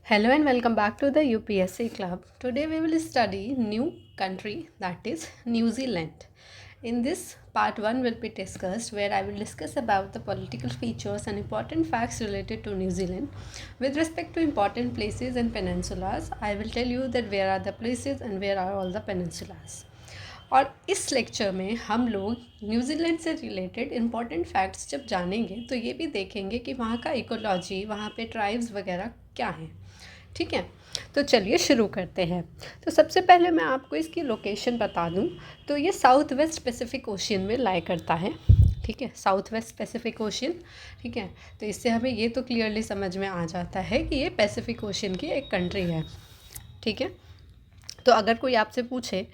Hello and welcome back to the UPSC Club. Today we will study new country, that is New Zealand. In this part 1 will be discussed where I will discuss about the political features and important facts related to New Zealand. With respect to important places and peninsulas, I will tell you that where are the places and where are all the peninsulas. और इस lecture में हम लोग New Zealand से related important facts जब जानेंगे तो ये भी देखेंगे कि वहाँ का इकोलॉजी, वहाँ पे ट्राइब्स वगैरह क्या हैं। ठीक है, तो चलिए शुरू करते हैं। तो सबसे पहले मैं आपको इसकी लोकेशन बता दूं तो ये साउथ वेस्ट पैसिफिक ओशियन में लाई करता है। ठीक है, साउथ वेस्ट पैसिफिक ओशियन। ठीक है, तो इससे हमें ये तो क्लियरली समझ में आ जाता है कि ये पैसिफिक ओशियन की एक कंट्री है। ठीक है, तो अगर कोई आपसे पूछे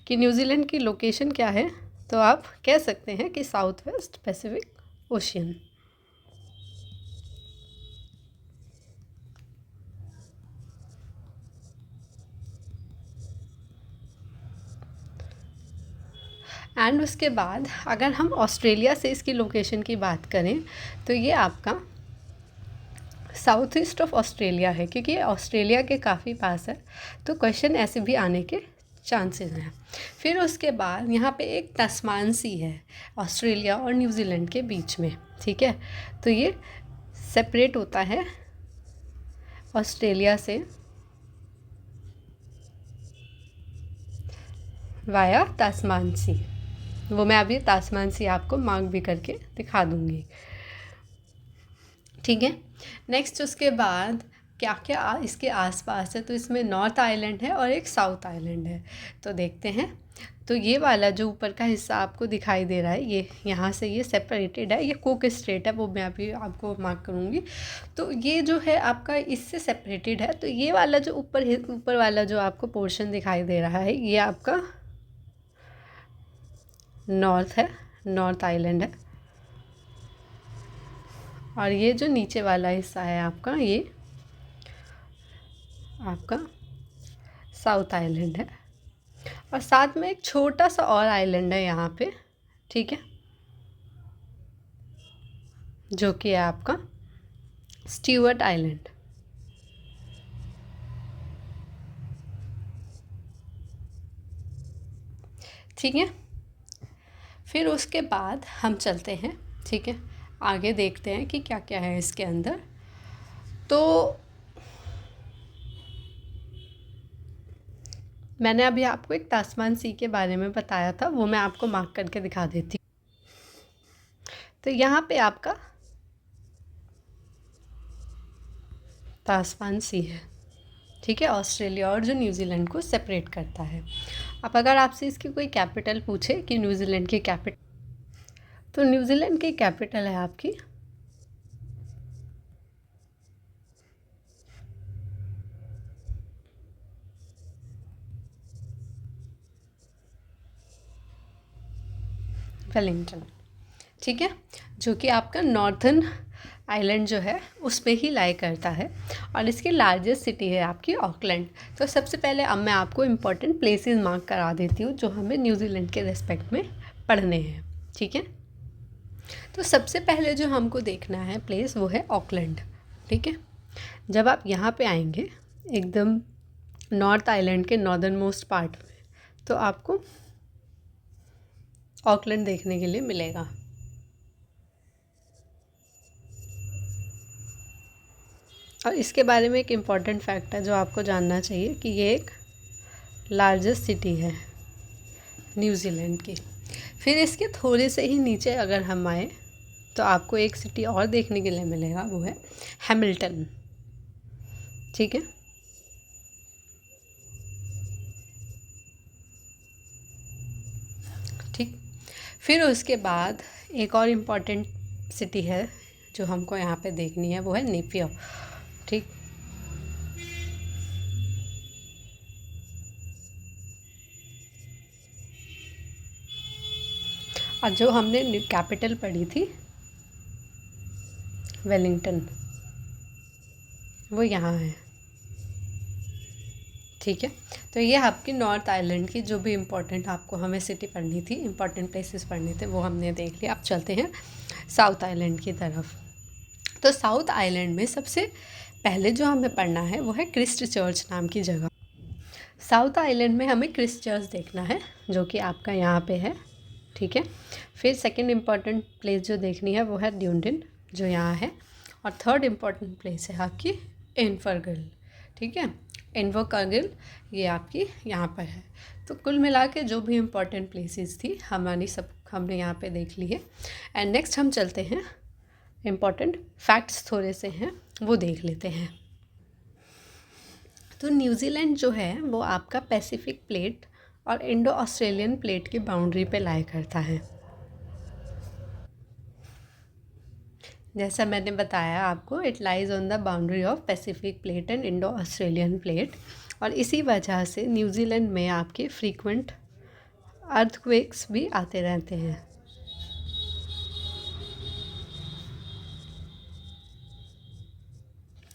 कि न्यूजीलैंड की लोकेशन क्या है तो आप कह सकते हैं कि south west Pacific ocean. And उसके बाद अगर हम ऑस्ट्रेलिया से इसकी लोकेशन की बात करें तो ये आपका साउथ ईस्ट ऑफ ऑस्ट्रेलिया है, क्योंकि ये ऑस्ट्रेलिया के काफ़ी पास है, तो क्वेश्चन ऐसे भी आने के चांसेस हैं। फिर उसके बाद यहाँ पे एक तस्मान सी है ऑस्ट्रेलिया और न्यूजीलैंड के बीच में। ठीक है, तो ये सेपरेट होता है ऑस्ट्रेलिया से वाया तास्मान सी। वो मैं अभी तास्मान सी आपको मार्क भी करके दिखा दूँगी। ठीक है, नेक्स्ट उसके बाद क्या क्या इसके आसपास है, तो इसमें नॉर्थ आइलैंड है और एक साउथ आइलैंड है। तो देखते हैं, तो ये वाला जो ऊपर का हिस्सा आपको दिखाई दे रहा है, ये यहाँ से ये सेपरेटेड है, ये कुक स्ट्रेट है, वो मैं अभी आपको मार्क करूँगी। तो ये जो है आपका इससे सेपरेटेड है। तो ये वाला जो ऊपर वाला जो आपको पोर्शन दिखाई दे रहा है ये आपका नॉर्थ है, नॉर्थ आइलैंड है। और ये जो नीचे वाला हिस्सा है आपका ये आपका साउथ आइलैंड है। और साथ में एक छोटा सा और आइलैंड है यहाँ पे। ठीक है, जो कि है आपका स्टीवर्ट आइलैंड। ठीक है, फिर उसके बाद हम चलते हैं। ठीक है, आगे देखते हैं कि क्या क्या है इसके अंदर। तो मैंने अभी आपको एक तास्मान सी के बारे में बताया था, वो मैं आपको मार्क करके दिखा देती हूँ। तो यहाँ पे आपका तास्मान सी है। ठीक है, ऑस्ट्रेलिया और जो न्यूजीलैंड को सेपरेट करता है। अब अगर आपसे इसकी कोई कैपिटल पूछे कि न्यूजीलैंड की कैपिटल, तो न्यूजीलैंड की कैपिटल है आपकी वेलिंगटन। ठीक है, जो कि आपका नॉर्थर्न आइलैंड जो है उस पे ही लाई करता है। और इसकी लार्जेस्ट सिटी है आपकी ऑकलैंड। तो सबसे पहले अब मैं आपको इम्पोर्टेंट प्लेसेस मार्क करा देती हूँ जो हमें न्यूजीलैंड के रेस्पेक्ट में पढ़ने हैं। ठीक है, तो सबसे पहले जो हमको देखना है प्लेस वो है ऑकलैंड। ठीक है, जब आप यहाँ पे आएंगे एकदम नॉर्थ आइलैंड के नॉर्दर्न मोस्ट पार्ट में, तो आपको ऑकलैंड देखने के लिए मिलेगा। और इसके बारे में एक इम्पॉर्टेंट फैक्ट है जो आपको जानना चाहिए कि ये एक लार्जेस्ट सिटी है न्यूजीलैंड की। फिर इसके थोड़े से ही नीचे अगर हम आए तो आपको एक सिटी और देखने के लिए मिलेगा, वो है हैमिल्टन। ठीक है, ठीक। फिर उसके बाद एक और इम्पॉर्टेंट सिटी है जो हमको यहाँ पे देखनी है, वो है नेपियर। ठीक, और जो हमने कैपिटल पढ़ी थी वेलिंगटन, वो यहाँ है। ठीक है, तो ये आपकी नॉर्थ आइलैंड की जो भी इम्पोर्टेंट आपको हमें सिटी पढ़नी थी, इम्पॉर्टेंट प्लेसेस पढ़ने थे, वो हमने देख लिया। अब चलते हैं साउथ आइलैंड की तरफ। तो साउथ आइलैंड में सबसे पहले जो हमें पढ़ना है वो है क्रिस्ट चर्च नाम की जगह। साउथ आइलैंड में हमें क्रिस्ट चर्च देखना है, जो कि आपका यहाँ पे है, ठीक है। फिर सेकंड इम्पॉर्टेंट प्लेस जो देखनी है वो है ड्यूंडन, जो यहाँ है। और थर्ड इम्पॉर्टेंट प्लेस है आपकी इन्फरगल, ठीक है। इन्फरगल ये आपकी यहाँ पर है। तो कुल मिला के जो भी इम्पॉर्टेंट प्लेसेस थी हमने यहाँ पे देख ली है। एंड नेक्स्ट हम चलते हैं, इम्पॉर्टेंट फैक्ट्स थोड़े से हैं वो देख लेते हैं। तो न्यूजीलैंड जो है वो आपका पैसिफिक प्लेट और इंडो ऑस्ट्रेलियन प्लेट की बाउंड्री पे लाई करता है। जैसा मैंने बताया आपको, it lies on the boundary of Pacific plate and Indo Australian plate. और इसी वजह से न्यूजीलैंड में आपके फ्रीक्वेंट अर्थक्वेक्स भी आते रहते हैं,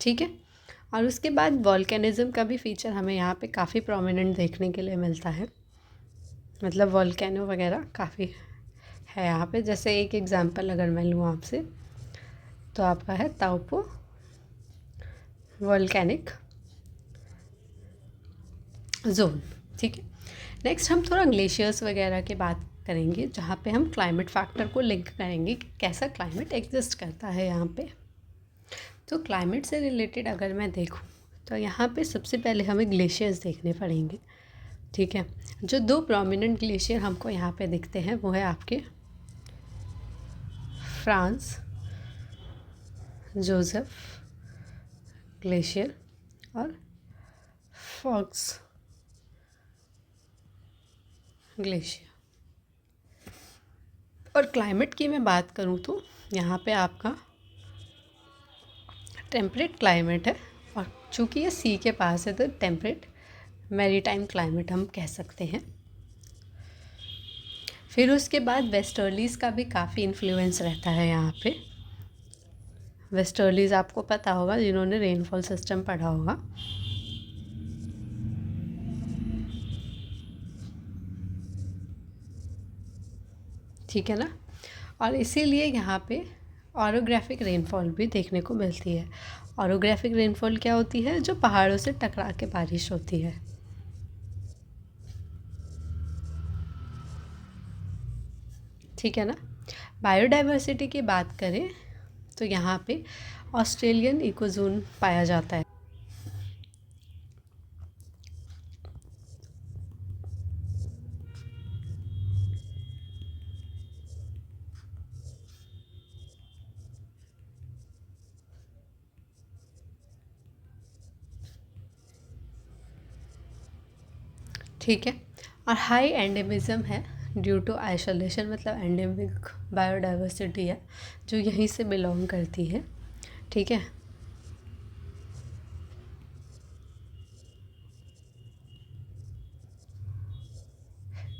ठीक है। और उसके बाद वॉल्केनिज्म का भी फीचर हमें यहाँ पे काफ़ी प्रोमिनेंट देखने के लिए मिलता है, मतलब वॉल्केनो वगैरह काफ़ी है यहाँ पे। जैसे एक एग्जांपल अगर मैं लूँ आपसे, तो आपका है ताउपो वॉल्केनिक जोन, ठीक है। नेक्स्ट हम थोड़ा ग्लेशियर्स वगैरह की बात करेंगे, जहाँ पे हम क्लाइमेट फैक्टर को लिंक करेंगे कि कैसा क्लाइमेट एग्जिस्ट करता है यहाँ पे। तो क्लाइमेट से रिलेटेड अगर मैं देखूँ तो यहाँ पे सबसे पहले हमें ग्लेशियर्स देखने पड़ेंगे, ठीक है। जो दो प्रोमिनेंट ग्लेशियर हमको यहाँ पे दिखते हैं वो है आपके फ्रांस जोसेफ ग्लेशियर और फॉक्स ग्लेशियर। और क्लाइमेट की मैं बात करूँ तो यहाँ पे आपका टेम्परेट क्लाइमेट है, और चूँकि ये सी के पास है तो टेम्परेट मैरीटाइम क्लाइमेट हम कह सकते हैं। फिर उसके बाद वेस्टर्लीज़ का भी काफ़ी इन्फ्लुएंस रहता है यहाँ पे। वेस्टर्लीज़ आपको पता होगा, जिन्होंने रेनफॉल सिस्टम पढ़ा होगा। ठीक है ना। और इसीलिए यहाँ पे ऑरोग्राफिक रेनफॉल भी देखने को मिलती है। ऑरोग्राफिक रेनफॉल क्या होती है? जो पहाड़ों से टकरा के बारिश होती है। ठीक है ना। बायोडाइवर्सिटी की बात करें तो यहाँ पे ऑस्ट्रेलियन इकोजोन पाया जाता है। ठीक है। और हाई एंडेमिज्म है ड्यू टू आइसोलेशन, मतलब एंडेमिक बायोडाइवर्सिटी है जो यहीं से बिलोंग करती है। ठीक है।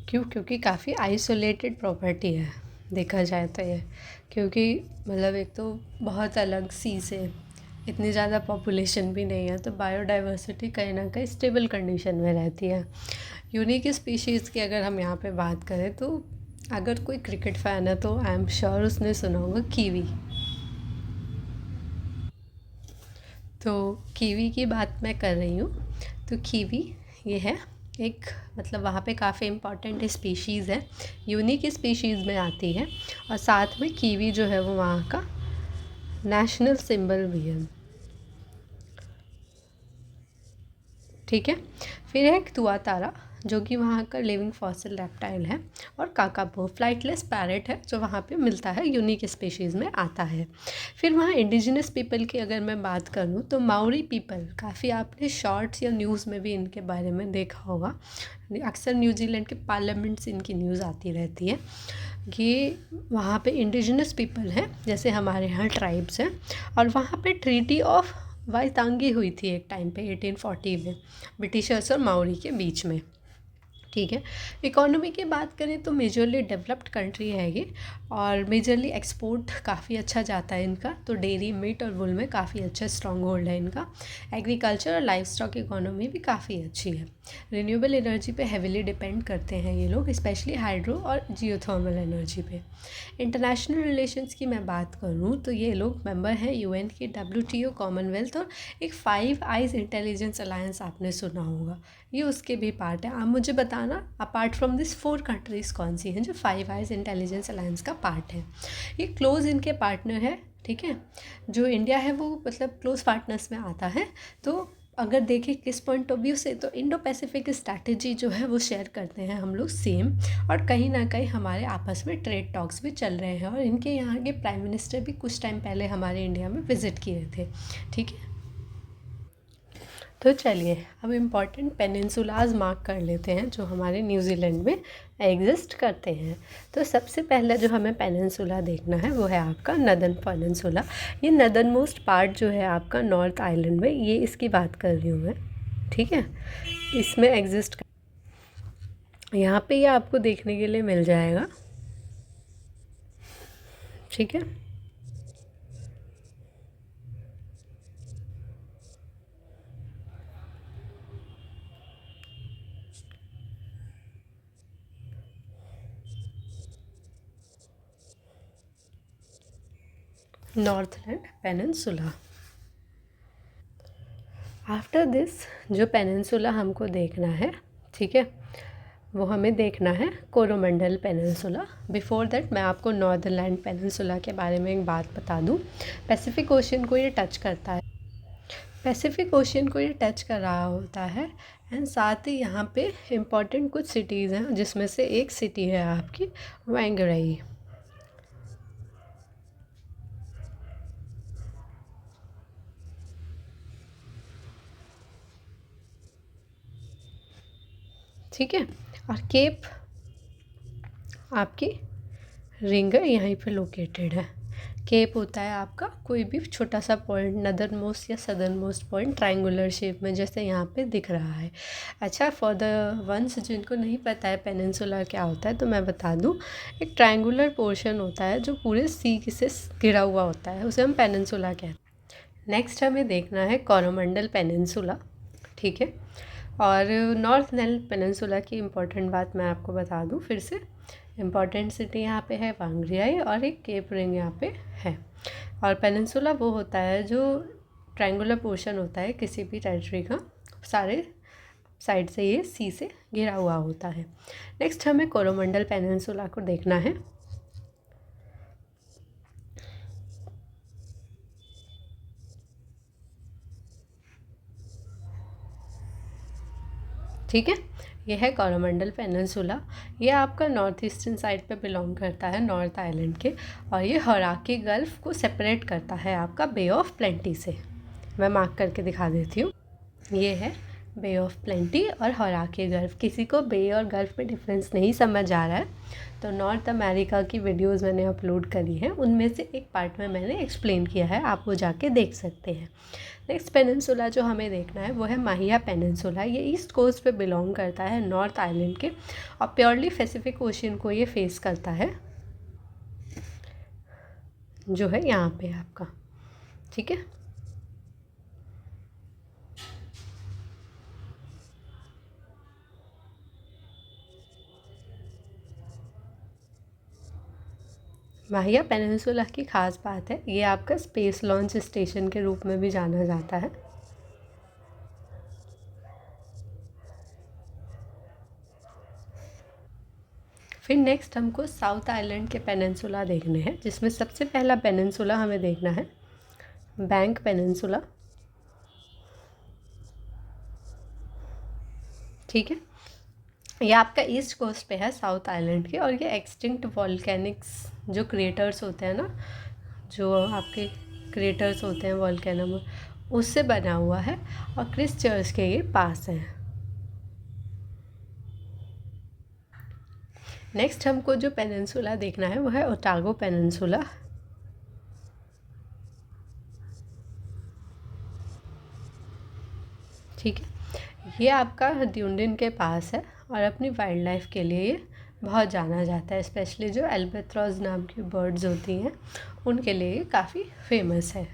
क्यों? क्योंकि काफ़ी आइसोलेटेड प्रॉपर्टी है देखा जाए तो ये, क्योंकि मतलब एक तो बहुत अलग सी से, इतनी ज़्यादा पॉपुलेशन भी नहीं है, तो बायोडाइवर्सिटी कहीं ना कहीं स्टेबल कंडीशन में रहती है। यूनिक स्पीशीज़ की अगर हम यहाँ पे बात करें तो अगर कोई क्रिकेट फ़ैन है तो आई एम श्योर उसने सुना होगा कीवी। तो कीवी की बात मैं कर रही हूँ। तो कीवी ये है एक, मतलब वहाँ पे काफ़ी इम्पॉर्टेंट स्पीशीज़ है, यूनिक स्पीशीज़ में आती है, और साथ में कीवी जो है वो वहाँ का नेशनल सिंबल भी है। ठीक है। फिर है एक तुआतारा जो कि वहाँ का लिविंग फॉसिल रेप्टाइल है, और काकापो फ्लाइटलेस पैरेट है जो वहाँ पे मिलता है, यूनिक स्पीशीज़ में आता है। फिर वहाँ इंडिजिनस पीपल की अगर मैं बात करूँ तो माउरी पीपल, काफ़ी आपने शॉर्ट्स या न्यूज़ में भी इनके बारे में देखा होगा, अक्सर न्यूजीलैंड के पार्लियामेंट से इनकी न्यूज़ आती रहती है कि वहाँ पे इंडिजिनस पीपल हैं, जैसे हमारे यहाँ ट्राइब्स हैं। और वहाँ पे ट्रीटी ऑफ वाइतांगी हुई थी एक टाइम पे 1840 में, ब्रिटिशर्स और माओरी के बीच में। ठीक है। इकोनॉमी की बात करें तो मेजरली डेवलप्ड कंट्री है ये, और मेजरली एक्सपोर्ट काफ़ी अच्छा जाता है इनका, तो डेयरी, मीट और वुल में काफ़ी अच्छा स्ट्रॉन्ग होल्ड है इनका। एग्रीकल्चर और लाइफ स्टॉक इकोनॉमी भी काफ़ी अच्छी है। रिन्यूएबल एनर्जी पे हेविली डिपेंड करते हैं ये लोग, स्पेशली हाइड्रो और जियोथर्मल एनर्जी पे। इंटरनेशनल रिलेशंस की मैं बात करूँ तो ये लोग मेंबर हैं यूएन की, WTO, कॉमनवेल्थ, और एक फाइव आइज इंटेलिजेंस अलायंस आपने सुना होगा, ये उसके भी पार्ट है। आप मुझे बताना अपार्ट फ्रॉम दिस 4 कंट्रीज़ कौन सी हैं जो फाइव आइज इंटेलिजेंस अलायंस का पार्ट है। ये क्लोज इनके पार्टनर है, ठीक है। जो इंडिया है वो मतलब क्लोज पार्टनर्स में आता है। तो अगर देखें किस पॉइंट ऑफ व्यू से, तो इंडो पैसिफिक स्ट्रैटेजी जो है वो शेयर करते हैं हम लोग सेम, और कहीं ना कहीं हमारे आपस में ट्रेड टॉक्स भी चल रहे हैं, और इनके यहाँ के प्राइम मिनिस्टर भी कुछ टाइम पहले हमारे इंडिया में विज़िट किए थे, ठीक है। तो चलिए अब इम्पॉर्टेंट पेनिनसुलाज मार्क कर लेते हैं जो हमारे न्यूजीलैंड में एग्जिस्ट करते हैं। तो सबसे पहला जो हमें पेनिनसुला देखना है वो है आपका नदर्न पेनिनसुला। ये नदर्न मोस्ट पार्ट जो है आपका नॉर्थ आइलैंड में, ये इसकी बात कर रही हूँ मैं, ठीक है। इसमें एग्जिस्ट यहाँ पे ये आपको देखने के लिए मिल जाएगा, ठीक है। Northland peninsula. आफ्टर दिस जो पेनिनसुला हमको देखना है, ठीक है, वो हमें देखना है कोरोमंडल पेनिनसुला। बिफोर दैट मैं आपको नॉर्दरलैंड पेनिनसुला के बारे में एक बात बता दूं। पैसिफिक ओशन को ये टच करता है, पैसिफिक ओशन को ये टच कर रहा होता है, एंड साथ ही यहाँ पे इम्पॉर्टेंट कुछ सिटीज़ हैं जिसमें से एक सिटी है आपकी वांगरई, ठीक है। और केप आपकी रिंगर यहीं पे लोकेटेड है। केप होता है आपका कोई भी छोटा सा पॉइंट, नदर्न मोस्ट या southern most point triangular shape में, जैसे यहाँ पे दिख रहा है। अच्छा, फॉर द वंस जिनको नहीं पता है पेनिनसुला क्या होता है, तो मैं बता दूँ, एक ट्रायंगुलर पोर्शन होता है जो पूरे सी से घिरा हुआ होता है, उसे हम पेनिनसुला कहते हैं। नेक्स्ट हमें देखना है कोरोमंडल पेनिनसुला, ठीक है। और नॉर्थ नैल पेनिनसुला की इम्पोर्टेंट बात मैं आपको बता दूं फिर से। इम्पॉर्टेंट सिटी यहाँ पे है वांगरियाई, और एक केप रिंग यहाँ पे है। और पेनिनसुला वो होता है जो ट्रायंगुलर पोर्शन होता है किसी भी टेरिटरी का, सारे साइड से ये सी से घिरा हुआ होता है। नेक्स्ट हमें कोरोमंडल पेनिनसुला को देखना है, ठीक है। ये है कोरोमंडल पेनिनसुला। ये आपका नॉर्थ ईस्टर्न साइड पे बिलोंग करता है नॉर्थ आइलैंड के, और ये हौराकी गल्फ को सेपरेट करता है आपका बे ऑफ प्लेंटी से। मैं मार्क करके दिखा देती हूँ, ये है बे ऑफ प्लेंटी और हौराकी गल्फ। किसी को बे और गल्फ में डिफरेंस नहीं समझ आ रहा है तो नॉर्थ अमेरिका की वीडियोस मैंने अपलोड करी हैं, उनमें से एक पार्ट में मैंने एक्सप्लेन किया है, आप वो जाके देख सकते हैं। नेक्स्ट पेनिनसुला जो हमें देखना है वो है माहिया पेनिनसुला। ये ईस्ट कोस्ट पे बिलोंग करता है नॉर्थ आइलैंड के, और प्योरली पैसिफिक ओशन को ये फेस करता है, जो है यहाँ पे आपका, ठीक है। माहिया पेनिनसुला की ख़ास बात है, ये आपका स्पेस लॉन्च स्टेशन के रूप में भी जाना जाता है। फिर नेक्स्ट हमको साउथ आइलैंड के पेनिनसुला देखने हैं, जिसमें सबसे पहला पेनिनसुला हमें देखना है बैंक पेनिनसुला, ठीक है। ये आपका ईस्ट कोस्ट पे है साउथ आइलैंड के, और ये एक्सटिंक्ट वॉल्केनिक्स जो क्रिएटर्स होते हैं ना, जो आपके क्रिएटर्स होते हैं वॉल्केनो में, उससे बना हुआ है, और क्रिस्ट चर्च के ये पास है। नेक्स्ट हमको जो पेनिनसुला देखना है वो है ओटागो पेनिनसुला, ठीक है। ये आपका ड्यूंडिन के पास है, और अपनी वाइल्ड लाइफ के लिए बहुत जाना जाता है, स्पेशली जो एल्बेट्रॉस नाम की बर्ड्स होती हैं उनके लिए काफ़ी फेमस है।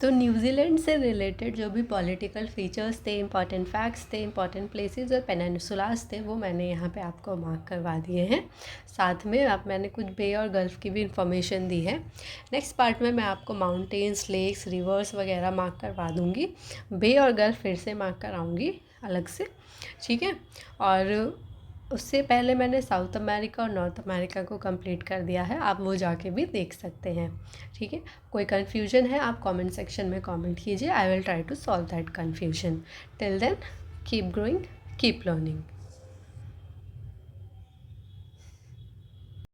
तो न्यूजीलैंड से रिलेटेड जो भी पॉलिटिकल फीचर्स थे, इंपॉर्टेंट फैक्ट्स थे, इंपॉर्टेंट प्लेसेस और पेनिनसुलास थे, वो मैंने यहाँ पे आपको मार्क करवा दिए हैं। साथ में अब मैंने कुछ बे और गल्फ़ की भी इंफॉर्मेशन दी है। नेक्स्ट पार्ट में मैं आपको माउंटेन्स, लेक्स, रिवर्स वगैरह मार्क करवा दूँगी। बे और गल्फ़ फिर से मार्क कराऊँगी अलग से, ठीक है। और उससे पहले मैंने साउथ अमेरिका और नॉर्थ अमेरिका को कंप्लीट कर दिया है, आप वो जाके भी देख सकते हैं, ठीक है। कोई कन्फ्यूजन है आप कमेंट सेक्शन में कमेंट कीजिए, I will try to solve that confusion. Till then keep growing, keep learning.